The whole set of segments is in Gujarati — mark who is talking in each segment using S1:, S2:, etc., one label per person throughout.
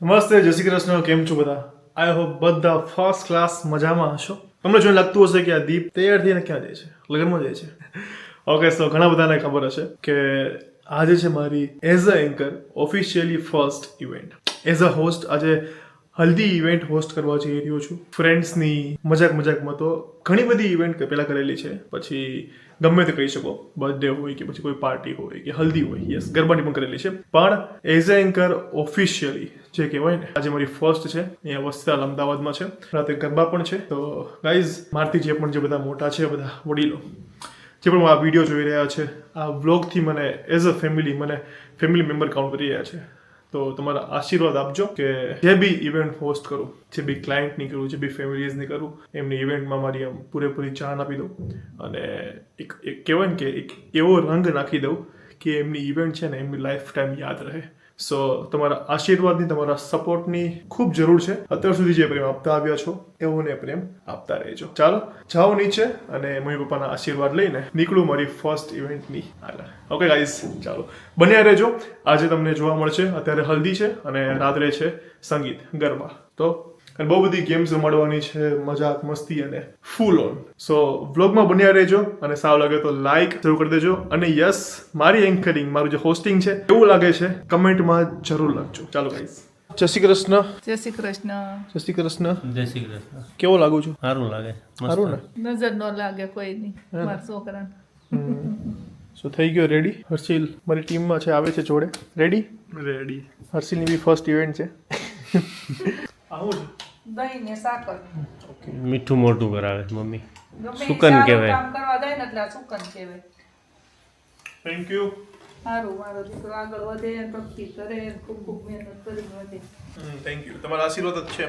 S1: નમસ્તે, જય શ્રી કૃષ્ણ. કેમ છો બધા? આઈ હોપ બધા ફર્સ્ટ ક્લાસ મજામાં હશો. તમને જોઈને લાગતું હશે કે આ દીપ તૈયાર થઈને ક્યાં જાય છે, લગ્નમાં જાય છે. ઓકે, સો ઘણા બધાને ખબર હશે કે આજે છે મારી as a anchor officially first event. As a host આજે હલ્દી ઇવેન્ટ હોસ્ટ કરવા જઈ રહ્યો છું. ફ્રેન્ડ્સની મજાકમાં તો ઘણી બધી ઇવેન્ટ પહેલાં કરેલી છે, પછી ગમે તે કહી શકો, બર્થડે હોય કે પછી કોઈ પાર્ટી હોય કે હલ્દી હોય, યસ ગરબાની પણ કરેલી છે. પણ એઝ અ એન્કર ઓફિશિયલી જે કહેવાય ને, આજે મારી ફર્સ્ટ છે. અહીંયા વસ્ત્રાલ અમદાવાદમાં છે, રાતે ગરબા પણ છે. તો ગાઈઝ, મારથી જે બધા મોટા છે, બધા વડીલો જે પણ આ વિડીયો જોઈ રહ્યા છે, આ વ્લોગથી મને as a family member count કરી રહ્યા છે. તો તમારા આશીર્વાદ આપજો કે જે બી ઇવેન્ટ હોસ્ટ કરું, જે બી ક્લાયન્ટની કરું, જે બી ફેમિલીઝની કરું, એમની ઇવેન્ટમાં મારી આમ પૂરેપૂરી જાન આપી દઉં અને એક કહેવાય ને કે એક એવો રંગ નાખી દઉં કે એમની ઇવેન્ટ છે ને એમની લાઈફ ટાઈમ યાદ રહે. સો તમારા આશીર્વાદની, તમારા સપોર્ટની ખૂબ જરૂર છે. અત્યાર સુધી જે પ્રેમ આપતા આવ્યા છો એવો ને પ્રેમ આપતા રહેજો. ચાલો જાઓ નીચે અને મમ્મી પપ્પાના આશીર્વાદ લઈને નીકળું મારી ફર્સ્ટ ઇવેન્ટની આગળ. ઓકે ગાઈઝ, ચાલો બન્યા રહેજો. આજે તમને જોવા મળશે, અત્યારે હલ્દી છે અને રાત્રે છે સંગીત ગરબા. તો અને બહુ બધી ગેમ્સ રમાડવાની છે, મજાક મસ્તી અને ફૂલ ઓન. સો વ્લોગમાં બન્યા રહેજો અને સારું લાગે તો લાઈક જરૂર કરી દેજો. અને યસ, મારી એન્કરિંગ, મારું જે હોસ્ટિંગ છે એવું લાગે છે કમેન્ટમાં જરૂર લખજો. ચાલો ગાઈઝ, જય શ્રી કૃષ્ણ.
S2: જય શ્રી કૃષ્ણ.
S1: જય શ્રી કૃષ્ણ.
S3: જય શ્રી કૃષ્ણ.
S1: કેવો લાગુ છું?
S3: સારું લાગે.
S1: સારું ને?
S2: નજર ન લાગે કોઈ નહીં મારા છોકરાને.
S1: સો થઈ ગયો રેડી. હર્ષિલ મારી ટીમમાં છે, આવે છે જોડે. રેડી. હર્ષિલની બી ફર્સ્ટ ઇવેન્ટ છે. આવું
S2: દહીં ને સાકર.
S3: મીઠું મોટું કરાવે મમ્મી.
S2: ગમે
S3: સુકન
S2: સારું
S3: કહેવાય.
S2: કામ કરવા જાય ને એટલે આ સુકન કહેવાય.
S1: Thank you.
S2: સારું, મારો દીકરો આગળ વધે, ભક્તિ કરે, ખૂબ ખૂબ મહેનત કરીને વધે.
S1: Thank you. તમારા આશીર્વાદ જ છે.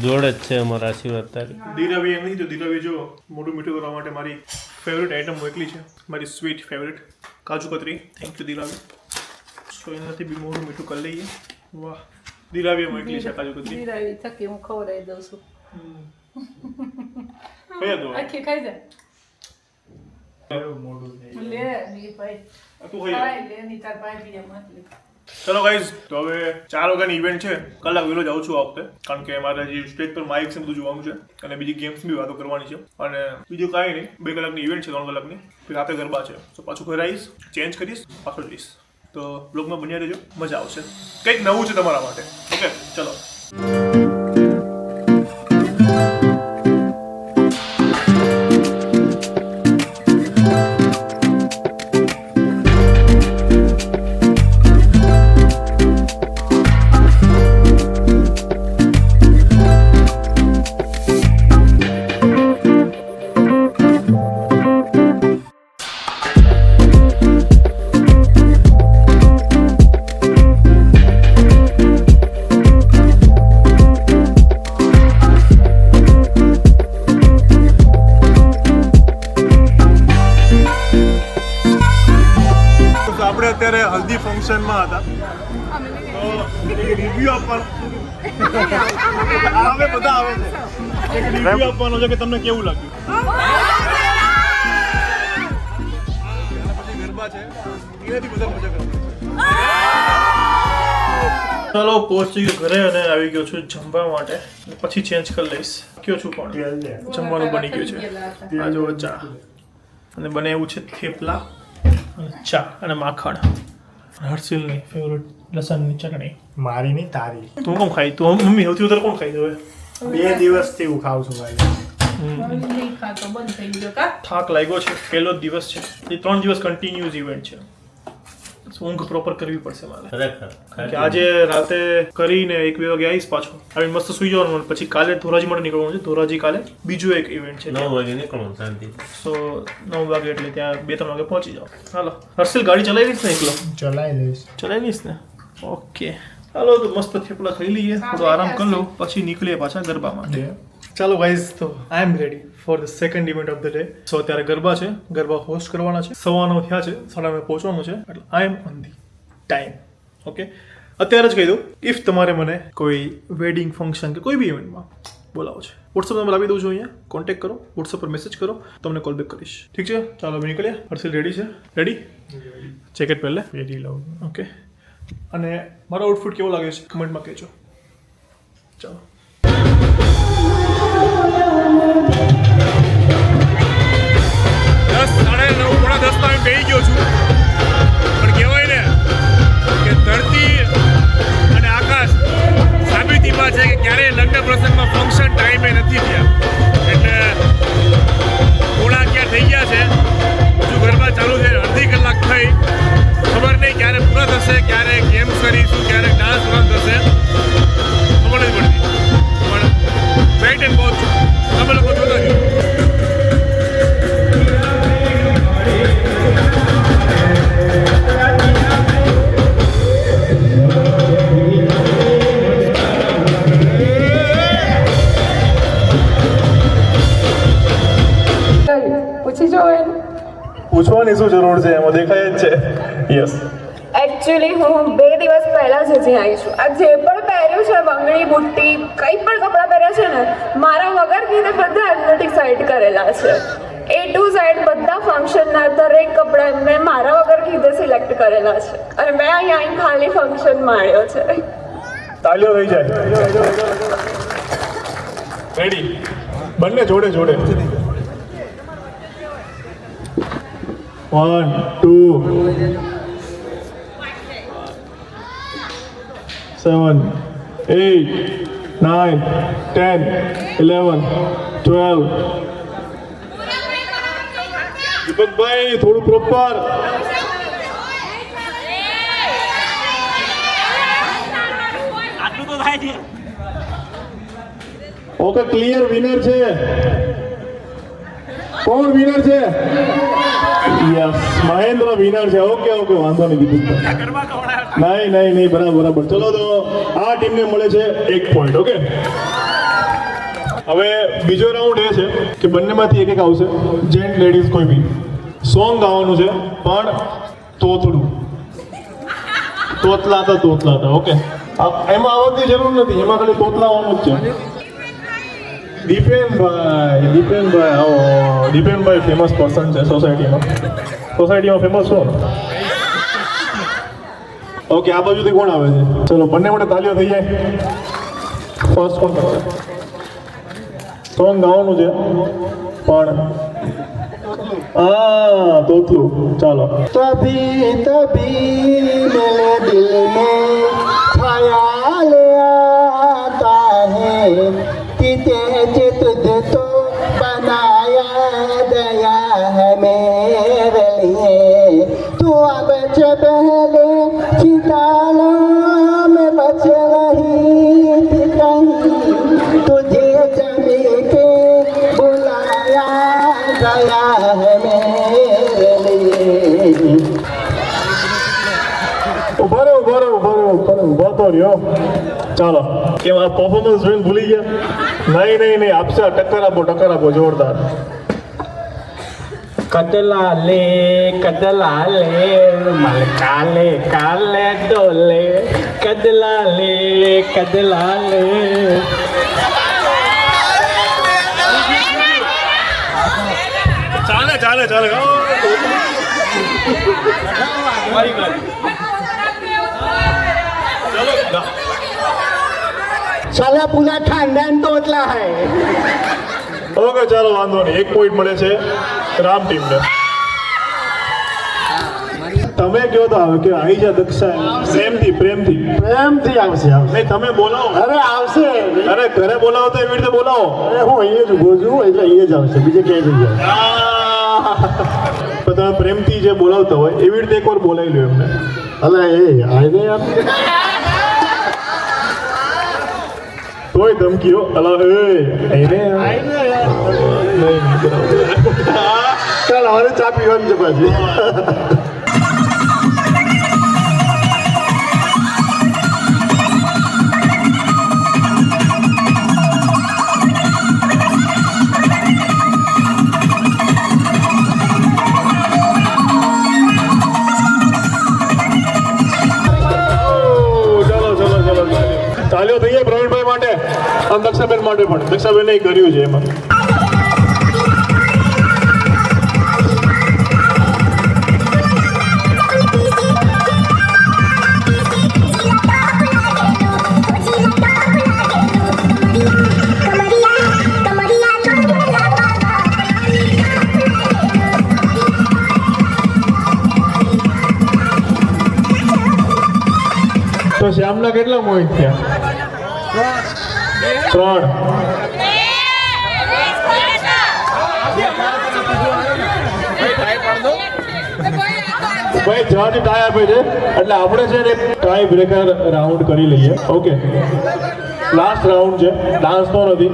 S3: જોડે જ છે અમારા આશીર્વાદ તારી.
S1: ધીરાવી એમ નહીં, તો ધીરાવી જો મોટું મીઠું કરવા માટે મારી ફેવરેટ આઈટમ મોકલી છે, મારી sweet favourite kaju katri. Thank you Dhiravi. So એનાથી બી મોટું મીઠું કરી લઈએ. વાહ, ધીરાવીએ મોકલી છે કાજુ કતરી.
S2: ધીરાવી થકી હું ખવડાવી દઉં છું.
S1: કયા દો
S2: આખી ખાઈ જાય. લે ની ભાઈ, ખાઈ લે ની તાર ભાઈ બીજા મોકલી.
S1: ચલો ગાઈઝ, તો હવે 4 વાગ્યાની ઇવેન્ટ છે. કલાક વહેલો જાઉં છું આ વખતે, કારણ કે મારે જે સ્ટેજ પર માઇક છે બધું જોવાનું છે અને બીજી ગેમ્સ બી વાતો કરવાની છે. અને બીજું કાંઈ નહીં, 2 કલાકની ઇવેન્ટ છે, 3 કલાકની. પછી રાતે ગરબા છે, તો પાછું ઘરે આવીશ, ચેન્જ કરીશ, પાછો જઈશ. તો બ્લોગમાં બન્યા રહેજો, મજા આવશે. કંઈક નવું છે તમારા માટે. ઓકે, ચલો. આપણે અત્યારે હલ્દી ફંક્શનમાં હતા, તો એક રિવ્યુ આપવાનો આવે, બધા આવે છે. એક રિવ્યુ આપવાનો છે કે તમને કેવું લાગ્યું. પછી ગરબા છે, એનાથી બધા મજા કરવાની. ચાલો પહોંચી ગયો ઘરે અને આવી ગયો છું જમવા માટે. પછી ચેન્જ કરી લઈશ. કયો છું પણ જમવાનું બની ગયું છે. આ જો ચા અને બને એવું છે થેપલા, ચા અને માખણ. હર્ષિલની ફેવરેટ લસણની ચટણી.
S4: મારી નહીં, તારી.
S1: તું કોણ ખાઈ? તું મમ્મી સૌથી વધારે કોણ ખાઈ દે?
S4: 2 દિવસથી હું ખાઉં છું ભાઈ.
S2: હવે નહીં ખાતો, બંધ થઈ ગયો કા.
S1: થાક લાગ્યો છે, પહેલો જ દિવસ છે. એ 3 દિવસ કન્ટિન્યુઅસ ઇવેન્ટ છે. ઊંઘ પ્રોપર કરવી પડશે મારે.
S3: ખરેખર
S1: કે આજે રાતે કરીને 1-2 વાગે આવીશ પાછો, આવીને મસ્ત સુઈ જવાનું. પછી કાલે ધોરાજી માટે નીકળવાનું છે. ધોરાજી કાલે બીજું એક ઇવેન્ટ છે.
S3: 9 વાગે નીકળવાનું શાંતિ.
S1: સો 9 વાગે એટલે ત્યાં 2-3 વાગે પહોંચી જાઓ. હાલો હર્ષિલ, ગાડી ચલાવી લઈશ ને એકલો?
S4: ચલાવી લઈશ.
S1: ચલાવી લઈશ ને? ઓકે, ચાલો તો મસ્ત થેપલા ખાઈ લઈએ, થોડો આરામ કરી લો, પછી નીકળીએ પાછા ગરબા માટે. ચાલો ગાઈઝ, તો I am ready for the second event of the day. So અત્યારે ગરબા છે, ગરબા હોસ્ટ કરવાના છે. 9:15 થયા છે, 9:30 પહોંચવાનું છે. એટલે આઈ એમ ઓન ધી ટાઈમ. ઓકે, અત્યારે જ કહી દઉં, ઇફ તમારે મને કોઈ વેડિંગ ફંક્શન કે કોઈ બી ઇવેન્ટમાં બોલાવો છે, વોટ્સઅપ નંબર આપી દઉં છું અહીંયા, કોન્ટેક્ટ કરો, વોટ્સઅપ પર મેસેજ કરો, તમને કોલ બેક કરીશ. ઠીક છે? ચાલો હવે નીકળીએ. હર્ષિલ રેડી છે? રેડી? જેકેટ પહેલે
S4: પહેરી લઉં.
S1: ઓકે, અને મારો આઉટફિટ કેવો લાગે છે કમેન્ટમાં કહેજો. ચાલો.
S5: પોણા 10 ટાઈમ બેસી ગયો છું, પણ કહેવાય ને કે ધરતી અને આકાશ સાબિતીમાં છે કે ક્યારેય લગ્ન પ્રસંગમાં ફંક્શન ટાઈમે નથી થયા. એટલે પોણા ક્યાં થઈ ગયા છે, હજુ ગરબા ચાલુ છે, અડધી કલાક થઈ, ખબર નહીં ક્યારે પૂરા થશે, ક્યારે ગેમ્સ કરીશું, ક્યારે ડાન્સ રન થશે, ખબર નથી પડતી. પણ વેઇટ એન્ડ વોચ તમે લોકો જોતા છો.
S2: પૂછી જો એને.
S1: પૂછવાની શું જરૂર છે, એમાં દેખાય જ છે. યસ,
S6: એકચ્યુઅલી હું 2 દિવસ પહેલા જ હજી આવી છું. આ જે પણ પહેર્યું છે, બંગડી બુટ્ટી કંઈ પણ કપડાં પહેર્યા છે ને, મારા વગર કીધે બધા એમને ડિસાઇડ કરેલા છે. A to Z બધા ફંક્શનના દરેક કપડાં મેં મારા વગર કીધે સિલેક્ટ કરેલા છે, અને મેં અહીંયા આવીને ખાલી ફંક્શન માણ્યો છે.
S1: તાલીઓ થઈ જાય. રેડી, બંને જોડે જોડે. 1 2 7 8 9 10 11 12. દીપકભાઈ થોડું પ્રોપર. ઓકે, ક્લિયર વિનર છે. કોણ વિનર છે? યસ, મહેન્દ્ર વિનર છે. ઓકે ઓકે, વાંધો નહીં દીપકભાઈ. નહીં બરાબર. ચલો તો આ ટીમને મળે છે 1 પોઈન્ટ. ઓકે, હવે બીજો રાઉન્ડ એ છે કે બંનેમાંથી એક આવશે, જેન્ટ લેડીઝ કોઈ બી સોંગ ગાવાનું છે, પણ તોતલું તોતલાતા. ઓકે, એમાં આવવાની જરૂર નથી, એમાં ખાલી તોતલાવાનું જ છે. દીપેનભાઈ આવો. દીપેનભાઈ ફેમસ પર્સન છે સોસાયટીમાં ફેમસ છો. ઓકે, આ બાજુથી કોણ આવે છે? ચલો, બંને માટે તાલીઓ થઈ જાય. ફર્સ્ટ કોણ કરશે? સોંગ ગાવાનું છે, પણ તોતલું. ચાલો.
S4: तभी मेरे दिल में ख्याल आता है कि तेरे तुझे तो बनाया गया है मेरे लिए. तू अब जो पहले ठिकाना में बच रही थी कहीं, तुझे जमी के बुलाया गया है मेरे लिए.
S1: ઉભા રહો તો રહ્યો. ચાલો, કેમ આ પરફોર્મન્સ જોઈને ભૂલી ગયા? નહીં આપશે. ટક્કર આપો જોરદાર.
S4: કદલા લે મલકાલે કાલે ડોલે, કદલા લે
S1: ચાલે.
S4: साला पूरा खानदान तोतला है.
S1: ઓકે, ચાલો, વાંધો નહીં. 1 પોઈન્ટ મળે છે રામ ટીમને. તમે કહો તો આવે કે આવી જા દક્ષા. પ્રેમથી
S4: આવશે.
S1: નહીં, તમે બોલાવો.
S4: અરે આવશે.
S1: અરે ઘરે બોલાવો તો એવી રીતે બોલાવો.
S4: અરે હું અહીંયા જ ઉભો છું, એટલે અહીંયા જ આવશે, બીજે ક્યાંય નહીં જાય.
S1: પણ તમે પ્રેમથી જે બોલાવતા હોય એવી રીતે એકવાર બોલાવી લો એમને.
S4: અલે એ આઈને યાર,
S1: તોય ધમકીઓ. અલા એને
S4: ચાલ હવે ચા પીવાની છે પાછી.
S1: તાલીઓ થઈ જાય પ્રવીણભાઈ માટે અને દક્ષાબેન માટે પણ. દક્ષાબેને કર્યું છે એમાં. આપણા કેટલા પોઈન્ટ થયા? 3. ભાઈ જજ ટાઈ આપે છે એટલે આપણે છે ને ટાઈ બ્રેકર રાઉન્ડ કરી લઈએ. ઓકે, લાસ્ટ રાઉન્ડ છે, ડાન્સ તો નથી.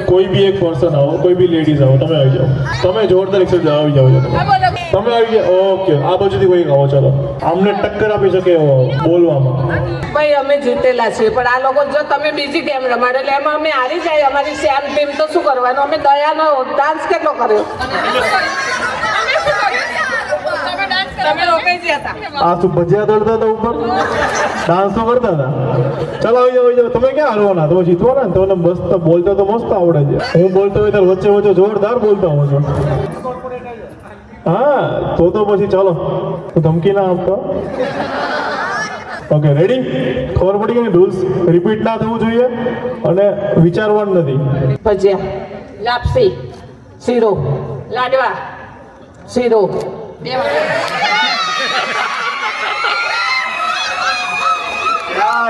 S1: કોઈ બી એક પર્સન આવો, કોઈ બી લેડીઝ આવો, તમે આવી જાઓ. તમે જોરદાર એક્સરસાઇઝ આવી જાઓ છો. તમે આવી જાઓ. ઓકે, આ બાજુથી કોઈ આવો. ચલો, આમને ટક્કર આપી શકે એવો બોલવામાં.
S7: ભાઈ અમે જીતેલા છીએ પણ આ લોકો જો તમે બીજી ગેમ રમાડે એટલે એમાં અમે હારી જાય અમારી શ્યામ ટીમ તો શું કરવાનું? અમે દયાનો ડાન્સ કેટલો કર્યો? તમે રોકાઈ ગયા હતા.
S1: આ શું ભજીયા તળતા હતા ઉપર? ડાન્સ તો કરતા હતા. ચાલો આવી જાઓ, આવી જાઓ. તમે ક્યાં હારવાના? તમે જીતવાના ને. તમને મસ્ત બોલતા તો મસ્ત આવડે છે. હું બોલતો હોય ત્યારે વચ્ચે વચ્ચે જોરદાર બોલતા હોઉં છું. હા, તો પછી ચાલો, હું ધમકી ના આપતો. Okay, ready? ખબર પડી ગઈ? રૂલ્સ રિપીટ ના થવું જોઈએ અને વિચારવાનું નથી.
S7: ભજીયા, લાપસી, શીરો, લાડવા, શીરો.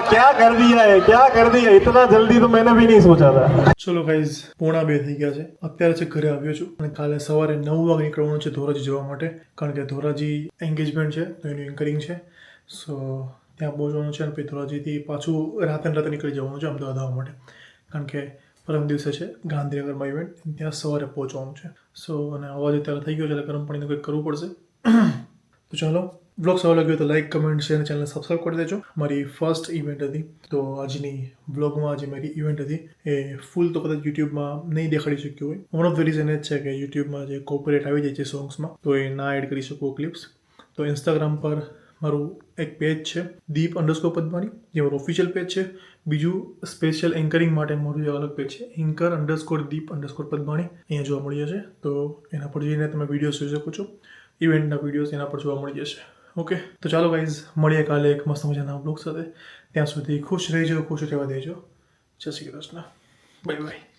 S1: क्या कर दिया है, क्या कर दिया? इतना जल्दी तो मैंने भी नहीं सोचा था. ચલો ગાઈઝ, 1:30 થઈ ગયા છે. અત્યારે છે ઘરે આવ્યો છું અને કાલે સવારે 9 વાગે નીકળવાનું છે ધોરાજી જવા માટે, કારણ કે ધોરાજી એન્ગેજમેન્ટ છે તો એનું એન્કરિંગ છે. સો ત્યાં પહોંચવાનું છે અને પછી ધોરાજીથી પાછું રાતે નીકળી જવાનું છે અમદાવાદ આવવા માટે, કારણ કે પરમ દિવસે છે ગાંધીનગરમાં ઇવેન્ટ, ત્યાં સવારે પહોંચવાનું છે. સો અને અવાજ અત્યારે થઈ ગયો છે એટલે ગરમ પાણીનું કંઈક કરવું પડશે. તો ચાલો, બ્લોગ સારો લાગ્યો તો લાઈક, કમેન્ટ, શેર અને ચેનલને સબસ્ક્રાઈબ કરી દેજો. મારી ફર્સ્ટ ઇવેન્ટ હતી, તો આજની બ્લોગમાં જે મારી ઇવેન્ટ હતી એ ફૂલ તો કદાચ યુટ્યુબમાં નહીં દેખાડી શક્યું હોય. વન ઓફ ધ રીઝન એ જ છે કે યુટ્યુબમાં જે કોપીરાઇટ આવી જાય છે સોંગ્સમાં, તો એ ના એડ કરી શકું ક્લિપ્સ. તો ઇન્સ્ટાગ્રામ પર મારું એક પેજ છે deep_padmani, જે મારું ઓફિશિયલ પેજ છે. બીજું સ્પેશિયલ એન્કરિંગ માટે મારું જે અલગ પેજ છે anchor_deep_padmani, અહીંયા જોવા મળી જશે. તો એના પર જઈને તમે વિડીયોઝ જોઈ શકો છો, ઇવેન્ટના વિડીયોઝ એના પર જોવા મળી જશે. ઓકે, તો ચાલો ગાઈઝ, મળીએ કાલે એક મસ્ત મજાના બ્લોગ સાથે. ત્યાં સુધી ખુશ રહેજો, ખુશ રહેવા દેજો. જય શ્રી કૃષ્ણ, બાય બાય.